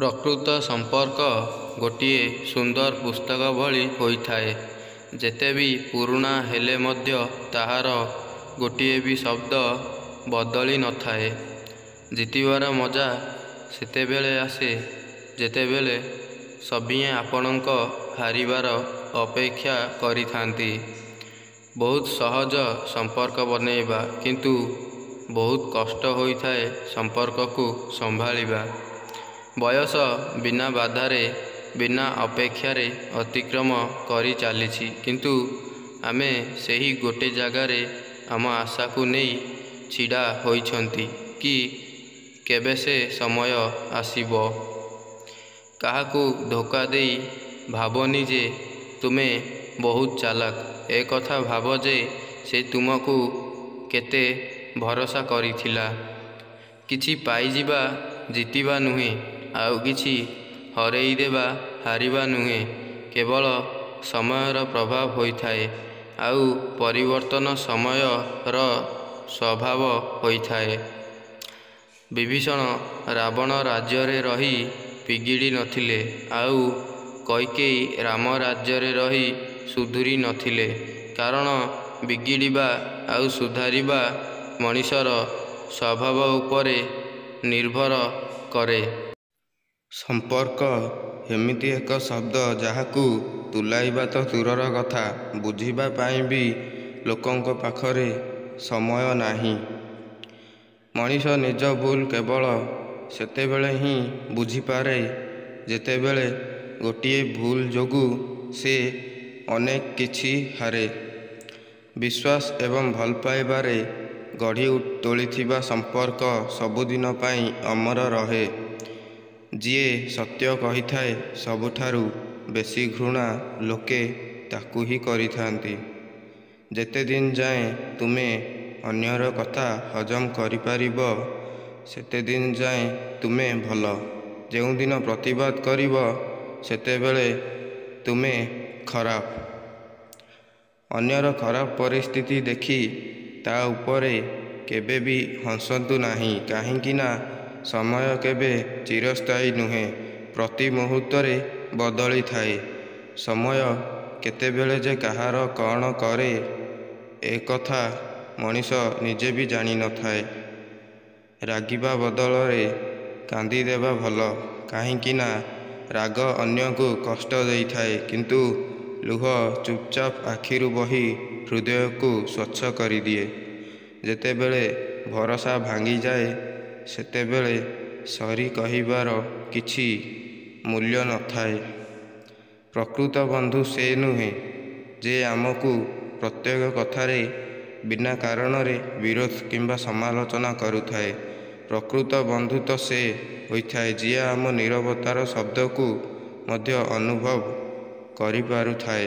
ପ୍ରକୃତ ସମ୍ପର୍କ ଗୋଟିଏ ସୁନ୍ଦର ପୁସ୍ତକ ଭଳି ହୋଇଥାଏ। ଯେତେ ବି ପୁରୁଣା ହେଲେ ମଧ୍ୟ ତାହାର ଗୋଟିଏ ବି ଶବ୍ଦ ବଦଳି ନଥାଏ। ଜିତିବାର ମଜା ସେତେବେଳେ ଆସେ ଯେତେବେଳେ ସଭିଏଁ ଆପଣଙ୍କ ହାରିବାର ଅପେକ୍ଷା କରିଥାନ୍ତି। ବହୁତ ସହଜ ସମ୍ପର୍କ ବନେଇବା, କିନ୍ତୁ ବହୁତ କଷ୍ଟ ହୋଇଥାଏ ସମ୍ପର୍କକୁ ସମ୍ଭାଳିବା। ବୟସ ବିନା ବାଧାରେ, ବିନା ଅପେକ୍ଷାରେ ଅତିକ୍ରମ କରି ଚାଲିଛି, କିନ୍ତୁ ଆମେ ସେହି ଗୋଟିଏ ଜାଗାରେ ଆମ ଆଶାକୁ ନେଇ ଛିଡ଼ା ହୋଇଛନ୍ତି କି କେବେ ସେ ସମୟ ଆସିବ। କାହାକୁ ଧୋକା ଦେଇ ଭାବନି ଯେ ତୁମେ ବହୁତ ଚାଲାକ। ଏକଥା ଭାବ ଯେ ସେ ତୁମକୁ କେତେ ଭରସା କରିଥିଲା। କିଛି ପାଇଯିବା ଜିତିବା ନୁହେଁ, ଆଉ କିଛି ହରେଇଦେବା ହାରିବା ନୁହେଁ। କେବଳ ସମୟର ପ୍ରଭାବ ହୋଇଥାଏ, ଆଉ ପରିବର୍ତ୍ତନ ସମୟର ସ୍ୱଭାବ ହୋଇଥାଏ। ବିଭୀଷଣ ରାବଣ ରାଜ୍ୟରେ ରହି ବିଗିଡ଼ି ନଥିଲେ, ଆଉ କୈକେୟୀ ରାମ ରାଜ୍ୟରେ ରହି ସୁଧୁରି ନଥିଲେ। କାରଣ ବିଗିଡ଼ିବା ଆଉ ସୁଧାରିବା ମଣିଷର ସ୍ୱଭାବ ଉପରେ ନିର୍ଭର କରେ। ସମ୍ପର୍କ ଏମିତି ଏକ ଶବ୍ଦ ଯାହାକୁ ତୁଲାଇବା ତ ଦୂରର କଥା, ବୁଝିବା ପାଇଁ ବି ଲୋକଙ୍କ ପାଖରେ ସମୟ ନାହିଁ। ମଣିଷ ନିଜ ଭୁଲ କେବଳ ସେତେବେଳେ ହିଁ ବୁଝିପାରେ ଯେତେବେଳେ ଗୋଟିଏ ଭୁଲ ଯୋଗୁଁ ସେ ଅନେକ କିଛି ହାରେ। ବିଶ୍ୱାସ ଏବଂ ଭଲପାଇବାରେ ଗଢ଼ି ତୋଳିଥିବା ସମ୍ପର୍କ ସବୁଦିନ ପାଇଁ ଅମର ରହେ। ଯିଏ ସତ୍ୟ କହିଥାଏ, ସବୁଠାରୁ ବେଶୀ ଘୃଣା ଲୋକେ ତାକୁ ହିଁ କରିଥାନ୍ତି। ଯେତେଦିନ ଯାଏଁ ତୁମେ ଅନ୍ୟର କଥା ହଜମ କରିପାରିବ, ସେତେଦିନ ଯାଏଁ ତୁମେ ଭଲ। ଯେଉଁଦିନ ପ୍ରତିବାଦ କରିବ, ସେତେବେଳେ ତୁମେ ଖରାପ। ଅନ୍ୟର ଖରାପ ପରିସ୍ଥିତି ଦେଖି ତା ଉପରେ କେବେ ବି ହସନ୍ତୁ ନାହିଁ, କାହିଁକି ନା ସମୟ କେବେ ଚିରସ୍ଥାୟୀ ନୁହେଁ, ପ୍ରତି ମୁହୂର୍ତ୍ତରେ ବଦଳିଥାଏ। ସମୟ କେତେବେଳେ ଯେ କାହାର କ'ଣ କରେ, ଏକଥା ମଣିଷ ନିଜେ ବି ଜାଣିନଥାଏ। ରାଗିବା ବଦଳରେ କାନ୍ଦିଦେବା ଭଲ, କାହିଁକି ନା ରାଗ ଅନ୍ୟକୁ କଷ୍ଟ ଦେଇଥାଏ, କିନ୍ତୁ ଲୁହ ଚୁପଚାପ ଆଖିରୁ ବହି ହୃଦୟକୁ ସ୍ୱଚ୍ଛ କରିଦିଏ। ଯେତେବେଳେ ଭରସା ଭାଙ୍ଗିଯାଏ, ସେତେବେଳେ ସରି କହିବାର କିଛି ମୂଲ୍ୟ ନଥାଏ। ପ୍ରକୃତ ବନ୍ଧୁ ସେ ନୁହେଁ ଯେ ଆମକୁ ପ୍ରତ୍ୟେକ କଥାରେ ବିନା କାରଣରେ ବିରୋଧ କିମ୍ବା ସମାଲୋଚନା କରୁଥାଏ। ପ୍ରକୃତ ବନ୍ଧୁ ତ ସେ ହୋଇଥାଏ ଯିଏ ଆମ ନୀରବତାର ଶବ୍ଦକୁ ମଧ୍ୟ ଅନୁଭବ କରିପାରୁଥାଏ।